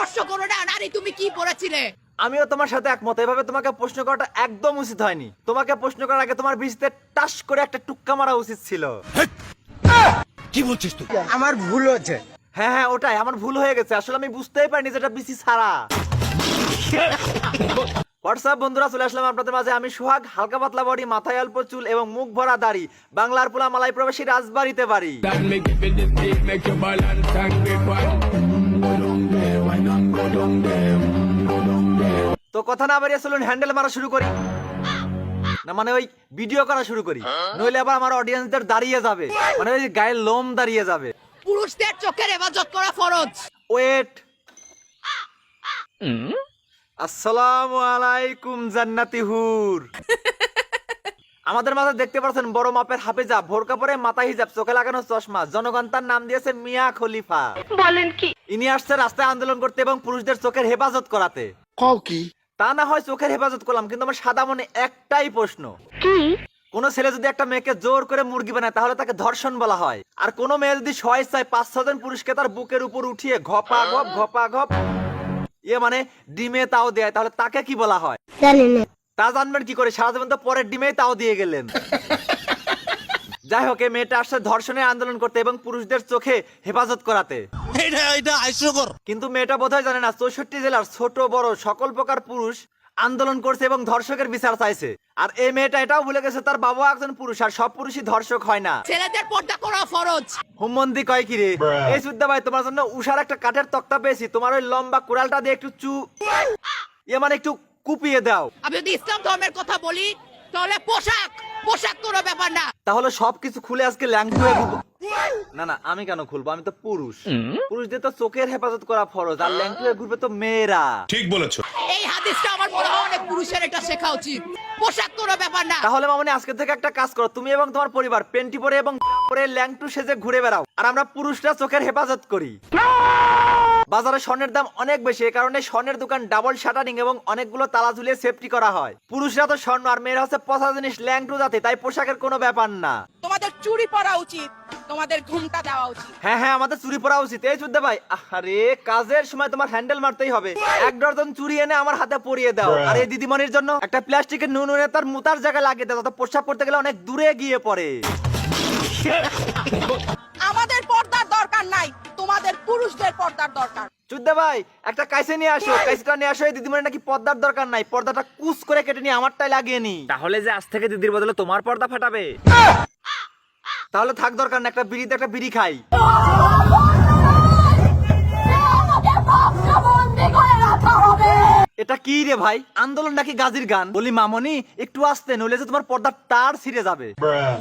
প্রশ্ন করো না, নারী তুমি কি পড়েছিলে? আমিও তোমার সাথে একমত, এভাবে তোমাকে প্রশ্ন করাটা একদম উচিত হয়নি। তোমাকে প্রশ্ন করার আগে তোমার বিচিতে টাস করে একটা টুক্কা মারা উচিত ছিল। কি বলছিস তুই? আমার ভুল হচ্ছে। হ্যাঁ হ্যাঁ, ওটাই আমার ভুল হয়ে গেছে। আসলে আমি বুঝতেই পারিনি যেটা বিসি ছাড়া। হোয়াটসঅ্যাপ বন্ধুরা, চলে আসলাম আপনাদের মাঝে। আমি সোহাগ, হালকা পাতলা বডি, মাথায় অল্প চুল এবং মুখ ভরা দাড়ি, বাংলার পোলা মালাই প্রবাসী রাজবাড়িতে বাড়ি। তো কথা না বাড়িয়ে চলুন হ্যান্ডেল মারা শুরু করি, না মানে ওই ভিডিও করা শুরু করি, নইলে আবার আমার অডিয়েন্সদের দাঁড়িয়ে যাবে, মানে ওই গায়ের লোম দাঁড়িয়ে যাবে। পুরুষদের চোখের হেফাজত করা ফরজ। ওয়েট, আসসালামু আলাইকুম জান্নাতি হুর। আমাদের মাঝে দেখতে পাচ্ছেন বড় মাপের হাফেজা, ভোরকা পরে মাথা হিজাব, চোখে লাগানো চশমা, জনগণ তার নাম দিয়েছে মিয়া খলিফা। বলেন কি? ইনি আসছে রাস্তায় আন্দোলন করতে এবং পুরুষদের চোখের হেফাজত করাতে। কও কি? তা না হয় চোখের হেফাজত করলাম, কিন্তু আমার সাদা মনে একটাই প্রশ্ন, কোন ছেলে যদি একটা মেয়েকে জোর করে মুরগি বানায় তাহলে তাকে ধর্ষণ বলা হয়, আর কোন মেয়ে যদি স্বেচ্ছায় 5-6 জন পুরুষকে তার বুকের উপর উঠিয়ে ঘপা ঘপ মানে ডিমে তাও দেয়, তাহলে তাকে কি বলা হয়? তা জানবেন কি করে? সারা জীবন তো পরের ডিমেই তাও দিয়ে গেলেন। যাই হোক, এই মেয়েটা আসছে ধর্ষণের আন্দোলন করতে এবং পুরুষদের চোখে হেফাজত করাতে। এটা হাস্যকর। কিন্তু মেয়েটা বোধহয় জানে না 64 জেলার ছোট বড় সকল প্রকার পুরুষ আন্দোলন করছে এবং ধর্ষকের বিচার চাইছে। আর এই মেয়েটা এটাও ভুলে গেছে তার বাবা একজন পুরুষ, আর সব পুরুষই ধর্ষক হয় না। ছেলেদের পর্দা করা ফরজ। হুমন্দি কয় কি রে? এই সুদ্দা ভাই, তোমার জন্য উষার একটা কাঠের তক্তা পেয়েছি, তোমার ওই লম্বা কুড়ালটা দিয়ে একটু মানে একটু কুপিয়ে দাও। আমি যদি ইসলাম ধর্মের কথা বলি তাহলে পোশাক কোনো ব্যাপার না। তাহলে সবকিছু খুলে আজকে ল্যাংটু হয়ে ঘুরবো? না, আমি কেন খুলবো? আমি তো পুরুষ, পুরুষদের তো চোখের হেফাজত করা ফরজ, আর ল্যাংটু হয়ে ঘুরবে তো মেয়েরা। ঠিক বলেছো। এই হাদিসটা আমার মনে হয় অনেক পুরুষের এটা শেখা উচিত। পোশাক কোনো ব্যাপার না। তাহলে মামনি, আজকে থেকে একটা কাজ করো, তুমি এবং তোমার পরিবার পেন্টি পরে এবং পরে ল্যাংটু সেজে ঘুরে বেড়াও, আর আমরা পুরুষরা চোখের হেফাজত করি। বাজারে স্বর্ণের দাম অনেক বেশি, এই কারণে স্বর্ণের দোকান ডাবল শাটারিং এবং অনেকগুলো তালা ঝুলিয়ে সেফটি করা হয়। পুরুষরা তো স্বর্ণ আর মেয়েরা হচ্ছে পচা জিনিস, ল্যাংটু জাতি, তাই পোশাকের কোনো ব্যাপার না। তোমাদের চুরি পরা উচিত, তোমাদের ঘুমটা দেওয়া উচিত। হ্যাঁ, আমাদের চুরি পরা উচিত। এই চুদ্দা ভাই, আরে কাজের সময় তোমার হ্যান্ডেল মারতেই হবে। 1 ডজন চুরি এনে আমার হাতে পরিয়ে দাও, আর এই দিদিমণির জন্য একটা প্লাস্টিকের নুন তার মুতার জায়গায় লাগিয়ে দাও, যাতে প্রস্রাব করতে গেলে অনেক দূরে গিয়ে পড়ে। আমাদের পর্দার দরকার নাই, তোমাদের পুরুষদের পর্দার দরকার। চুদ্দা ভাই, একটা কাইসে নিয়ে আসো, কাইসটা নিয়ে আসো। এই দিদিমণি নাকি পর্দার দরকার নাই, পর্দাটা কুচ করে কেটে নিয়ে আমারটাই লাগিয়ে নি। তাহলে যে আজ থেকে দিদির বদলে তোমার পর্দা ফাটাবে? তাহলে থাক, দরকার না, একটা বিড়ি খাই। এটা কি রে ভাই, আন্দোলন নাকি গাজির গান? বলি মামনি একটু আসতে, নইলে যে তোমার পর্দার তার ছিঁড়ে যাবে।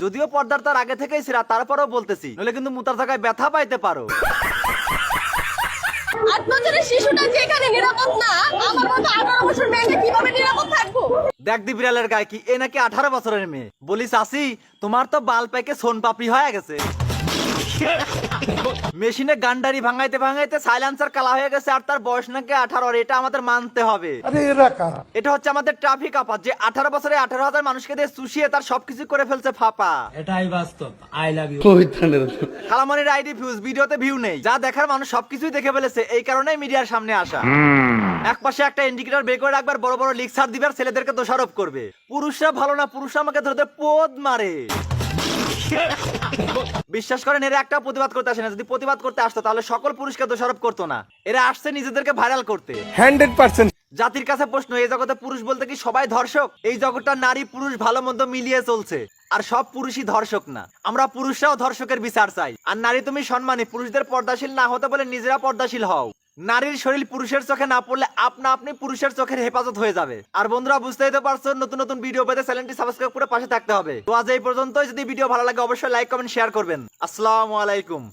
যদিও পর্দার তার আগে থেকেই ছিঁড়া, তারপরেও বলতেছি, নইলে কিন্তু মুতার জায়গায় ব্যথা পাইতে পারো। 8 বছরের শিশুটা যেখানে নিরাপদ না, আমার মতো 18 বছর মেয়েকে কিভাবে নিরাপদ থাকবো? দেখ দি বিড়ালের গায়ে কি, এ নাকি 18 বছরের মেয়ে। বলি চাচি, তোমার তো বাল পাইকে সোন পাপড়ি হয়ে গেছে। মেশিনে গান্ডারি ভাঙাইতে সাইলেন্সার কালা হয়ে গেছে, আর তার বয়স নাকি 18। এটা আমাদের মানতে হবে। এটা হচ্ছে আমাদের ট্রাফিক আপাত, যে 18 বছরে 18,000 মানুষকে দিয়ে চুষিয়ে তার সবকিছু করে ফেলছে ফাপা। এটাই বাস্তব। I love you. খালামনির আইডি ফিউজ, ভিডিওতে ভিউ নেই, যা দেখার মানুষ সবকিছুই দেখে ফেলেছে, এই কারণেই মিডিয়ার সামনে আসা। একপাশে একটা ইন্ডিকেটর বের করে রাখবার, বড় বড় লিকসার দিবার, ছেলেদেরকে দোষারোপ করবে। পুরুষরা ভালো না, পুরুষরা আমাকে ধরে পোদ মারে। বিশ্বাস করেন, এরা একটা প্রতিবাদ করতে আসে না। যদি প্রতিবাদ করতে আসতো তাহলে সকল পুরুষকে দোষারোপ করতো না। এরা আসছে নিজেদেরকে ভাইরাল করতে। 100%। জাতির কাছে প্রশ্ন, এই জগতে পুরুষ বলতে কি সবাই ধর্ষক? এই জগৎটা নারী পুরুষ ভালো মন্দ মিলিয়ে চলছে, আর সব পুরুষই ধর্ষক না। আমরা পুরুষরাও ধর্ষকের বিচার চাই। আর নারী তুমি সম্মানী, পুরুষদের পর্দাশীল না হতে বলে নিজেরা পর্দাশীল হও। নারীর শরীর পুরুষের চোখে না পড়লে আপনি পুরুষের চোখের হেফাজত হয়ে যাবে। আর বন্ধুরা, বুঝতেই তো পারছো, নতুন ভিডিও পেতে চ্যানেলটি সাবস্ক্রাইব করে পাশে থাকতে হবে। তো আজ এই পর্যন্তই। যদি ভিডিও ভালো লাগে অবশ্যই লাইক কমেন্ট শেয়ার করবেন। আসসালামু আলাইকুম।